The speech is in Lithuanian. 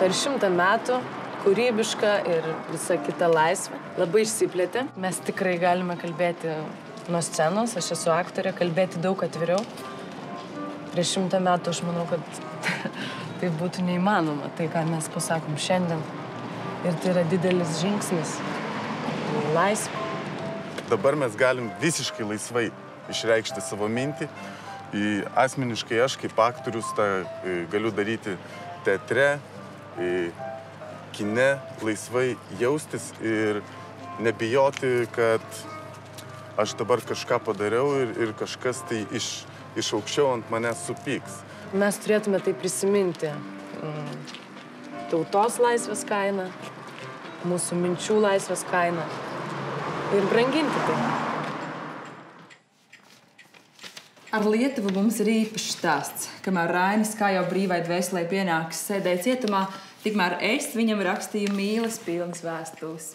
Per 100 metų kūrybiška ir visa kita laisvė labai išsiplėtė. Mes tikrai galime kalbėti nuo scenos, aš esu aktorė, kalbėti daug atviriau. Prieš 100 metų aš manau, kad tai būtų neįmanoma, tai ką mes pasakom šiandien. Ir tai yra didelis žingsnis į laisvę. Dabar mes galim visiškai laisvai išreikšti savo mintį. Asmeniškai aš kaip aktorius tą galiu daryti teatre, kine, laisvai jaustis ir nebijoti, kad aš dabar kažką padariau ir kažkas tai iš aukščiau ant manęs supyks. Mes turėtume tai prisiminti. Tautos laisvės kainą, mūsų minčių laisvės kainą ir branginti tai. Ar Lietuvu mums ir īpašs stāsts. Kamēr Rainis, kā jau brīvai dvēselē pienāks, sēdēja cietumā, tikmēr es viņam rakstīju mīles pilnas vēstules.